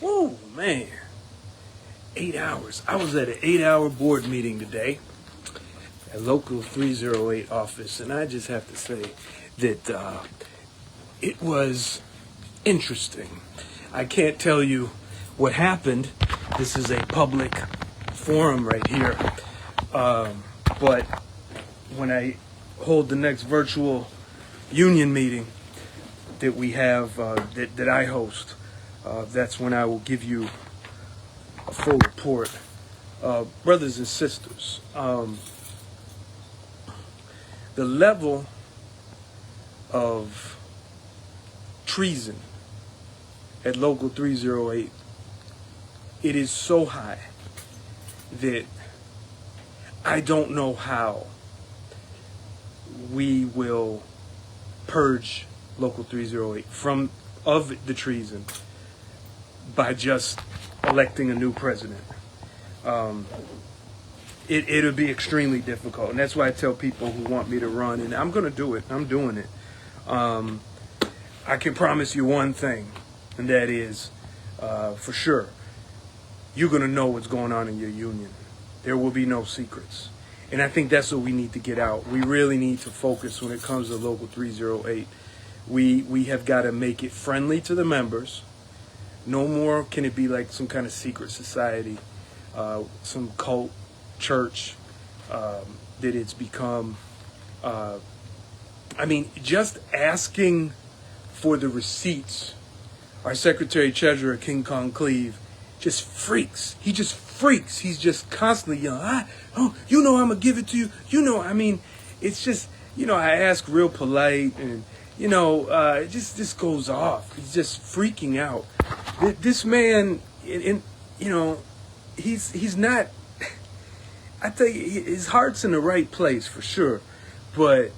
Whoa, man. 8 hours. I was at an 8-hour board meeting today at Local 308 office, and I just have to say that it was interesting. I can't tell you what happened. This is a public forum right here. But when I hold the next virtual union meeting that we have, that I host, that's when I will give you a full report. Brothers and sisters, the level of treason at Local 308, it is so high that I don't know how we will purge Local 308 of the treason by just electing a new president. It'll be extremely difficult, and that's why I tell people who want me to run, and I'm going to do it. I'm doing it. I can promise you one thing, and that is, for sure, you're going to know what's going on in your union. There will be no secrets. And I think that's what we need to get out. We really need to focus when it comes to Local 308. We have got to make it friendly to the members. No more can it be like some kind of secret society, some cult church that it's become. Just asking for the receipts. Our Secretary Treasurer, King Kong Cleve, just freaks. He just freaks. He's just constantly yelling, I'm going to give it to you. It's just, I ask real polite and, it just goes off. He's just freaking out. This man, he's not, I tell you, his heart's in the right place for sure. But,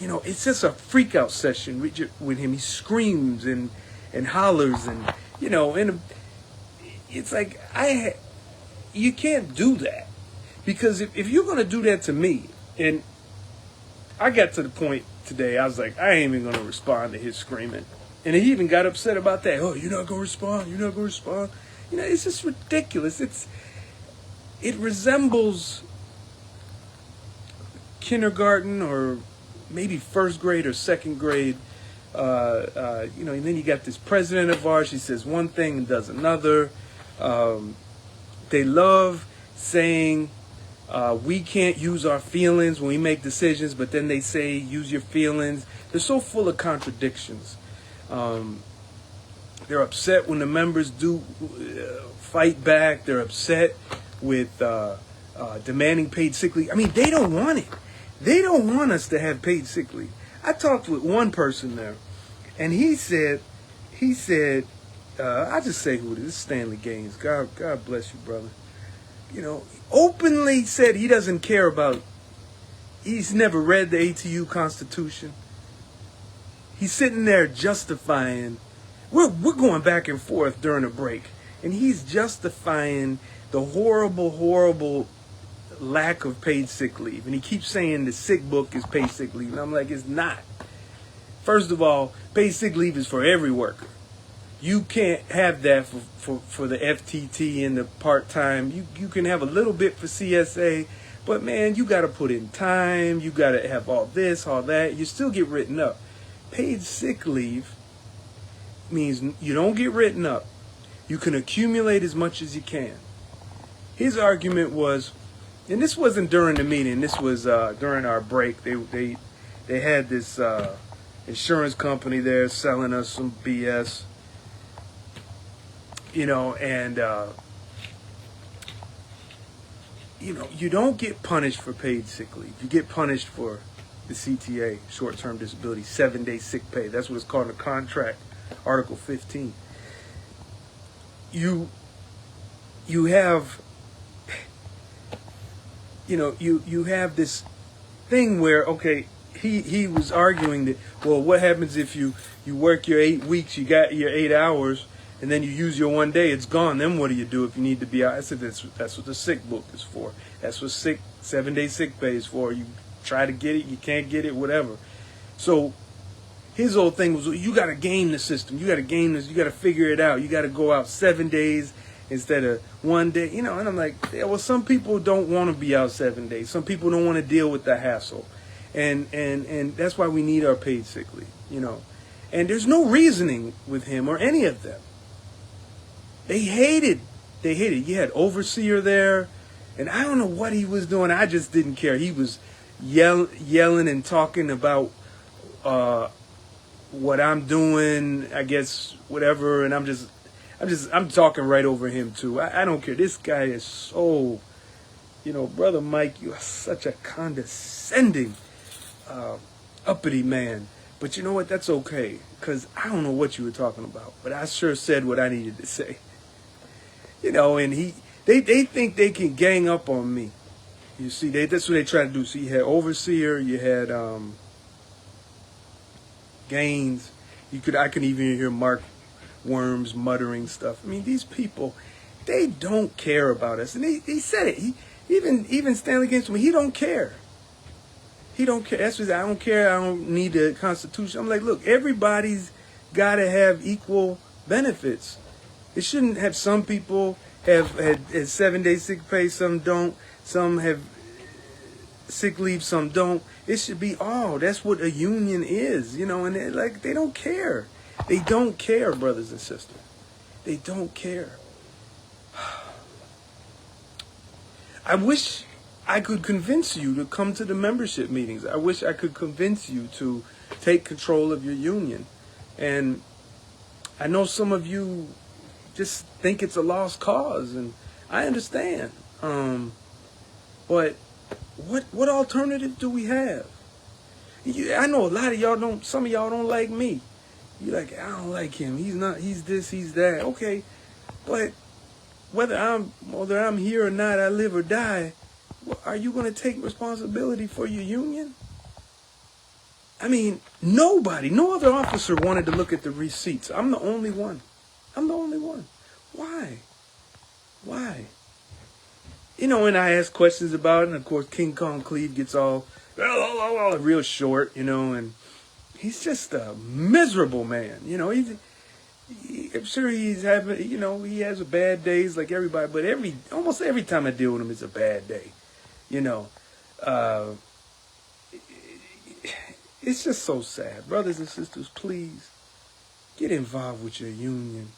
it's just a freak out session with him. He screams and hollers and, it's like, you can't do that. Because if you're going to do that to me, and I got to the point today, I was like, I ain't even going to respond to his screaming. And he even got upset about that. Oh, you're not going to respond? You're not going to respond? It's just ridiculous. It resembles kindergarten or maybe first grade or second grade. And then you got this president of ours. She says one thing and does another. They love saying we can't use our feelings when we make decisions, but then they say use your feelings. They're so full of contradictions. They're upset when the members do fight back. They're upset with demanding paid sick leave. They don't want it. They don't want us to have paid sick leave. I talked with one person there, and he said, I just say who it is, Stanley Gaines. God bless you, brother. Openly said he doesn't care about, he's never read the ATU Constitution. He's sitting there justifying, we're going back and forth during a break, and he's justifying the horrible lack of paid sick leave. And he keeps saying the sick book is paid sick leave. And I'm like, it's not. First of all, paid sick leave is for every worker. You can't have that for the FTT and the part-time. You can have a little bit for CSA, but man, you got to put in time. You got to have all this, all that. You still get written up. Paid sick leave means you don't get written up. You can accumulate as much as you can. His argument was, and this wasn't during the meeting, this was during our break. They had this insurance company there selling us some BS. And you don't get punished for paid sick leave. You get punished for the CTA, short-term disability, 7-day sick pay. That's what it's called in the contract, Article 15. You have, you have this thing where, okay, he was arguing that, well, what happens if you work your 8 weeks, you got your 8 hours, and then you use your 1 day, it's gone. Then what do you do if you need to be out? I said, that's what the sick book is for. That's what 7-day sick pay is for. You try to get it, you can't get it, whatever. So his whole thing was, you got to game the system. You got to game this. You got to figure it out. You got to go out 7 days instead of 1 day. You know, and I'm like, yeah, well, some people don't want to be out 7 days. Some people don't want to deal with the hassle. And that's why we need our paid sick leave, you know. And there's no reasoning with him or any of them. They hated. You had overseer there, and I don't know what he was doing. I just didn't care. He was yelling and talking about what I'm doing, I guess, whatever, and I'm talking right over him too. I don't care. This guy is so, you know, Brother Mike, you are such a condescending, uppity man. But you know what? That's okay, because I don't know what you were talking about, but I sure said what I needed to say. You know, and they think they can gang up on me. You see, that's what they try to do. So you had overseer, you had Gaines. I can even hear Mark Worms muttering stuff. I mean, these people, they don't care about us. And he said it. Even Stanley Gaines told me, he don't care. He don't care. That's what I don't care. I don't need the Constitution. I'm like, look, everybody's got to have equal benefits. It shouldn't have some people have 7 days sick pay, some don't. Some have sick leave, some don't. It should be all. That's what a union is, you know. And they don't care. They don't care, brothers and sisters. They don't care. I wish I could convince you to come to the membership meetings. I wish I could convince you to take control of your union. And I know some of you just think it's a lost cause, and I understand. But what alternative do we have? I know a lot of y'all don't. Some of y'all don't like me. You're like, I don't like him. He's not. He's this. He's that. Okay, but whether I'm here or not, I live or die. Are you going to take responsibility for your union? I mean, no other officer wanted to look at the receipts. I'm the only one. Why? You know, and I ask questions about it, and of course King Kong Cleve gets all real short, you know, and he's just a miserable man. You know, I'm sure he's having, you know, he has bad days like everybody, but almost every time I deal with him, it's a bad day. You know, it's just so sad. Brothers and sisters, please get involved with your union.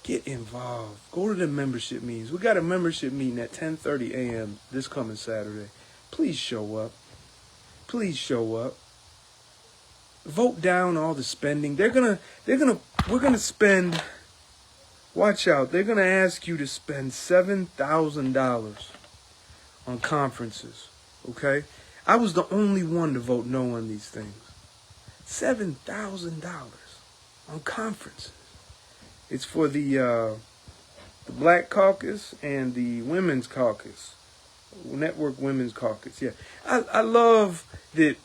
Get involved. Go to the membership meetings. We got a membership meeting at 10:30 a.m. this coming Saturday. Please show up. Vote down all the spending. We're gonna spend. Watch out. They're gonna ask you to spend $7,000 on conferences. Okay? I was the only one to vote no on these things. $7,000 on conferences. It's for the Black Caucus and the Women's Caucus, Network Women's Caucus. Yeah, I love that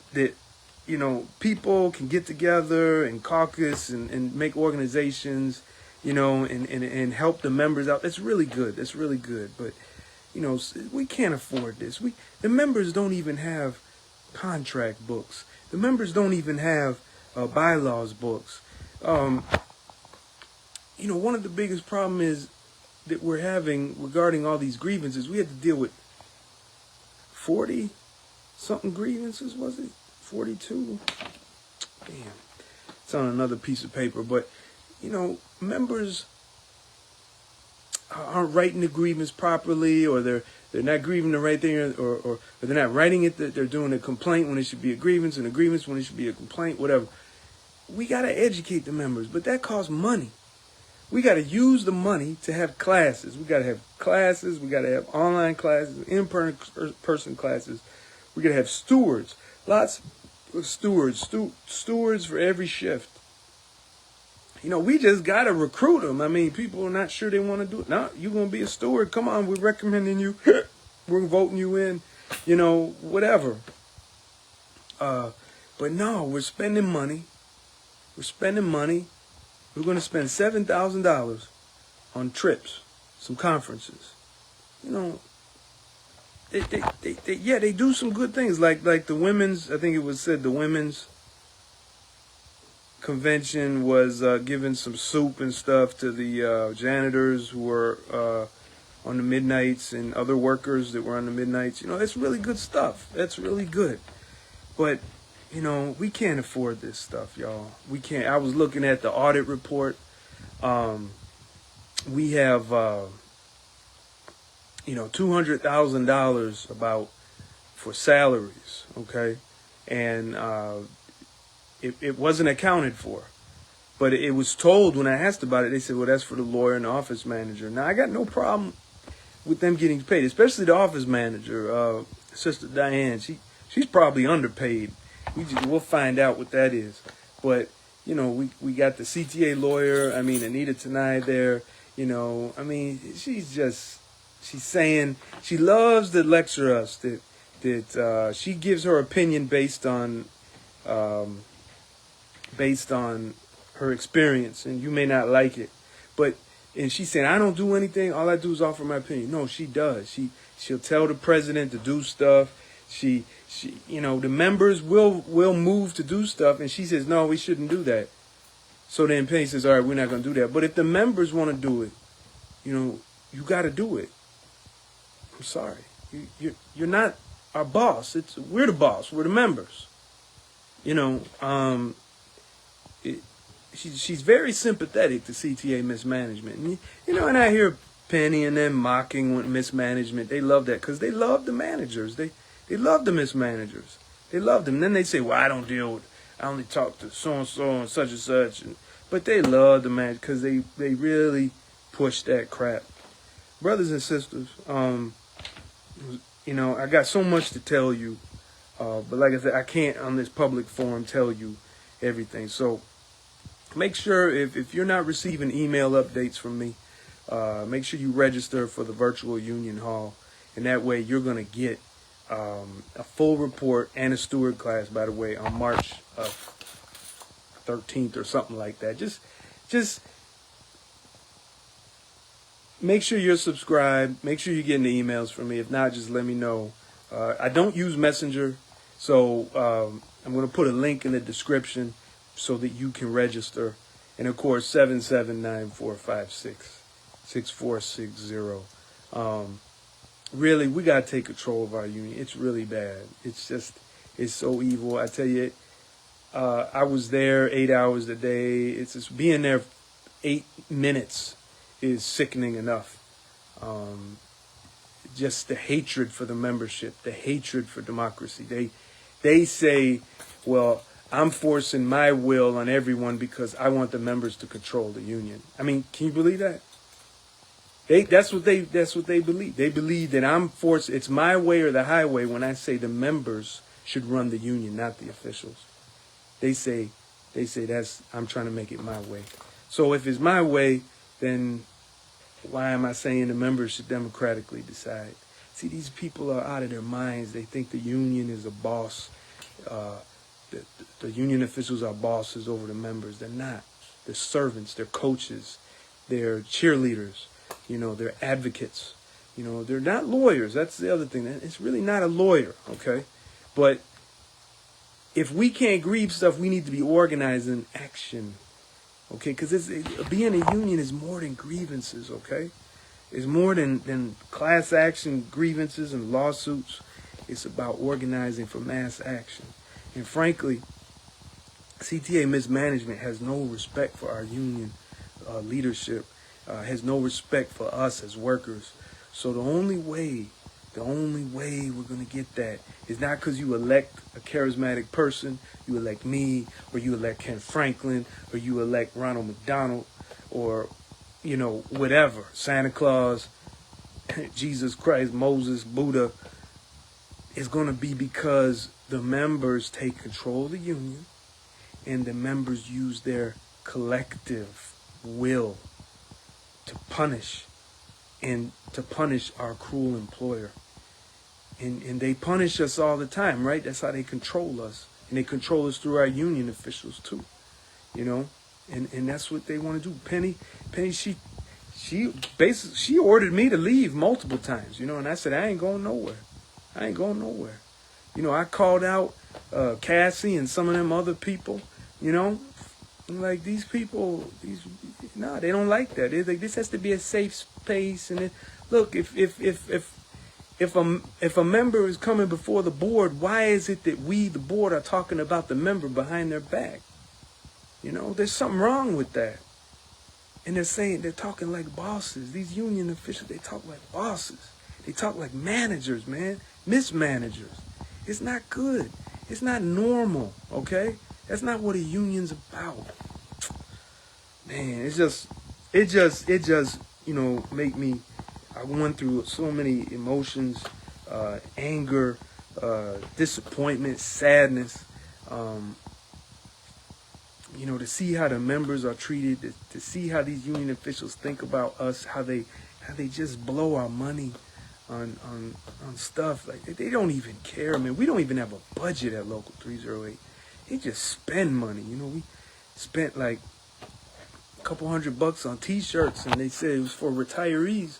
you know, people can get together and caucus and make organizations, you know, and help the members out. That's really good. But you know, we can't afford this. The members don't even have contract books. The members don't even have bylaws books. You know, one of the biggest problems is that we're having regarding all these grievances. We had to deal with 40-something grievances, was it? 42? Damn. It's on another piece of paper. But, you know, members aren't writing the grievance properly, or they're not grieving the right thing, or they're not writing it, that they're doing a complaint when it should be a grievance, and a grievance when it should be a complaint, whatever. We got to educate the members, but that costs money. We got to use the money to have classes. We got to have classes. We got to have online classes, in-person classes. We got to have stewards. Lots of stewards. Stewards for every shift. You know, we just got to recruit them. I mean, people are not sure they want to do it. No, you're going to be a steward. Come on, we're recommending you. We're voting you in. You know, whatever. But no, we're spending money. We're going to spend $7,000 on trips, some conferences. You know, they do some good things, like the women's. I think it was said the women's convention was giving some soup and stuff to the janitors who were on the midnights and other workers that were on the midnights. You know, it's really good stuff. That's really good. But, you know, we can't afford this stuff, y'all. We can't. I was looking at the audit report. We have, you know, $200,000 about for salaries, okay? And it wasn't accounted for. But it was told when I asked about it, they said, well, that's for the lawyer and the office manager. Now, I got no problem with them getting paid, especially the office manager, Sister Diane. She's probably underpaid. We'll find out what that is. But, you know, we got the CTA lawyer, Anita Tanai there, you know. She's saying, she loves to lecture us that she gives her opinion based on her experience, and you may not like it. And she's saying, I don't do anything. All I do is offer my opinion. No, she does. She'll tell the president to do stuff. She you know, the members will move to do stuff, and she says, no, we shouldn't do that. So then Penny says, all right, we're not going to do that. But if the members want to do it, you know, you got to do it. I'm sorry. You're not our boss. We're the boss. We're the members. You know, she's very sympathetic to CTA mismanagement. And, you know, and I hear Penny and them mocking mismanagement. They love that because they love the managers. They love the mismanagers. They love them. And then they say, well, I only talk to so-and-so and such and such. But they love the man because they really push that crap. Brothers and sisters, you know, I got so much to tell you. But like I said, I can't on this public forum tell you everything. So make sure if you're not receiving email updates from me, make sure you register for the virtual union hall. And that way you're going to get a full report and a steward class, by the way, on March 13th or something like that. Just make sure you're subscribed. Make sure you're getting the emails from me. If not, just let me know. I don't use Messenger, so I'm going to put a link in the description so that you can register. And of course, 779-456-6460. Really, we got to take control of our union. It's really bad. It's so evil. I tell you, I was there 8 hours a day. It's just being there 8 minutes is sickening enough. Just the hatred for the membership, the hatred for democracy. They say, well, I'm forcing my will on everyone because I want the members to control the union. I mean, can you believe that? That's what they believe. They believe that it's my way or the highway when I say the members should run the union, not the officials. They say I'm trying to make it my way. So if it's my way, then why am I saying the members should democratically decide? See, these people are out of their minds. They think the union is a boss. The union officials are bosses over the members. They're not. They're servants. They're coaches. They're cheerleaders. You know, they're advocates. You know, they're not lawyers. That's the other thing. It's really not a lawyer, okay? But if we can't grieve stuff, we need to be organized in action, okay? Because being a union is more than grievances, okay? It's more than class action grievances and lawsuits. It's about organizing for mass action. And frankly, CTA mismanagement has no respect for our union leadership, has no respect for us as workers. So the only way we're going to get that is not because you elect a charismatic person, you elect me, or you elect Ken Franklin, or you elect Ronald McDonald, or, you know, whatever, Santa Claus, Jesus Christ, Moses, Buddha. It's going to be because the members take control of the union and the members use their collective will to punish our cruel employer. And they punish us all the time, right? That's how they control us. And they control us through our union officials too, you know? And that's what they want to do. Penny, she basically, she ordered me to leave multiple times, you know? And I said, I ain't going nowhere. You know, I called out Cassie and some of them other people, you know? I'm like, these people, no, they don't like that. They're like, this has to be a safe space. And look, if a member is coming before the board, why is it that we, the board, are talking about the member behind their back? You know, there's something wrong with that. And they're talking like bosses. These union officials, they talk like bosses. They talk like managers, man. Mismanagers. It's not good. It's not normal, okay? That's not what a union's about. Man, it just, make me, I went through so many emotions, anger, disappointment, sadness, to see how the members are treated, to see how these union officials think about us, how they just blow our money on stuff. Like, they don't even care, man. We don't even have a budget at Local 308. They just spend money. We spent like a couple $100 on t-shirts, and they said it was for retirees.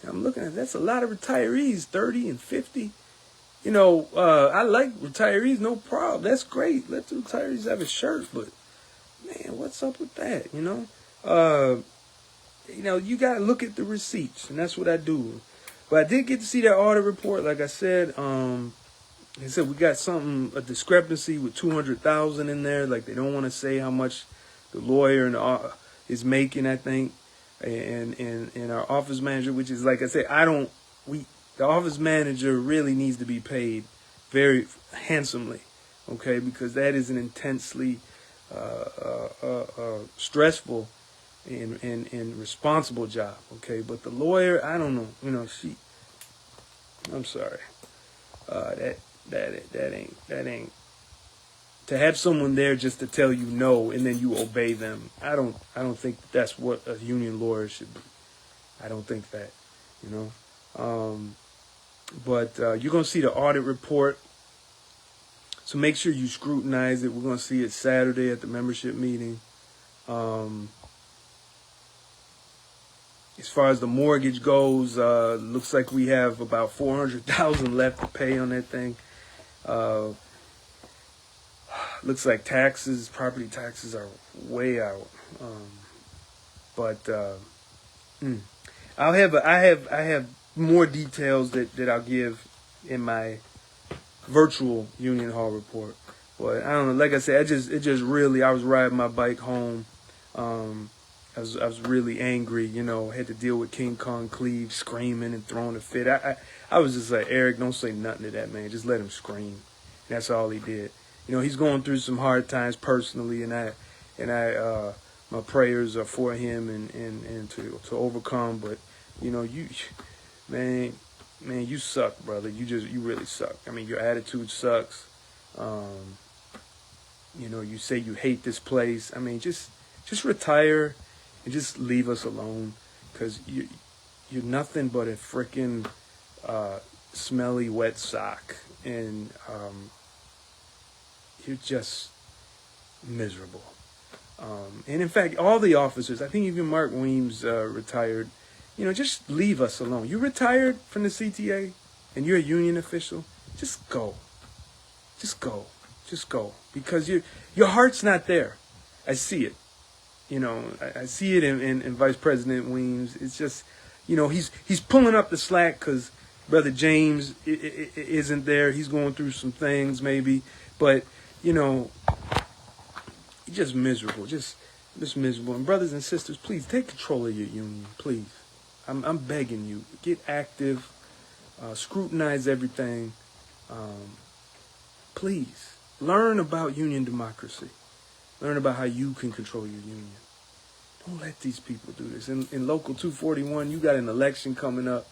And I'm looking at, that's a lot of retirees, 30 and 50. I like retirees, no problem. That's great. Let the retirees have a shirt, but man, what's up with that? You got to look at the receipts, and that's what I do. But I did get to see that audit report. Like I said, they said we got a discrepancy with $200,000 in there. Like, they don't want to say how much the lawyer is making, I think, and our office manager, which is, like I said, the office manager really needs to be paid very handsomely, okay, because that is an intensely stressful and responsible job, okay. But the lawyer, I don't know, I'm sorry, that ain't to have someone there just to tell you no and then you obey them. I don't think that's what a union lawyer should be. I don't think that, but you're gonna see the audit report. So make sure you scrutinize it. We're going to see it Saturday at the membership meeting. As far as the mortgage goes, looks like we have about $400,000 left to pay on that thing. Looks like property taxes are way out. I have more details that I'll give in my virtual union hall report. But I don't know, like I said, I was riding my bike home. I was really angry, had to deal with King Kong Cleve screaming and throwing a fit. I was just like, Eric, don't say nothing to that man. Just let him scream. And that's all he did. He's going through some hard times personally, and I my prayers are for him and to overcome. But Man, you suck, brother. You really suck. I mean, your attitude sucks. You say you hate this place. I mean, just retire and just leave us alone, because you're nothing but a freaking smelly wet sock, and you're just miserable. And in fact, all the officers, I think even Mark Weems retired. Just leave us alone. You retired from the CTA and you're a union official, just go. Just go. Just go. Because your heart's not there. I see it. I see it in Vice President Weems. It's just, he's pulling up the slack because Brother James isn't there. He's going through some things maybe. But, he's just miserable. Just miserable. And brothers and sisters, please take control of your union, please. I'm begging you, get active, scrutinize everything. Please, learn about union democracy. Learn about how you can control your union. Don't let these people do this. In Local 241, you got an election coming up.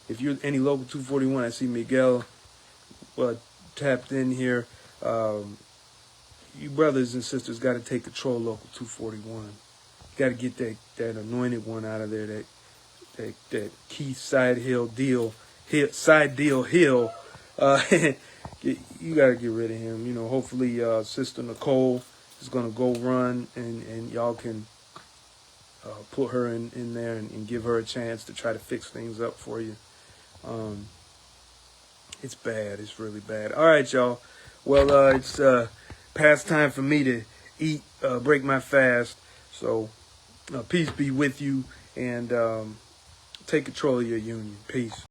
If you're any Local 241, I see Miguel tapped in here. You brothers and sisters got to take control of Local 241. Got to get that anointed one out of there, that Keith Side Hill. You gotta get rid of him. Hopefully Sister Nicole is gonna go run, and y'all can put her in there and give her a chance to try to fix things up for you. It's bad. It's really bad. All right, y'all. Well, it's past time for me to eat, break my fast. So peace be with you, and take control of your union. Peace.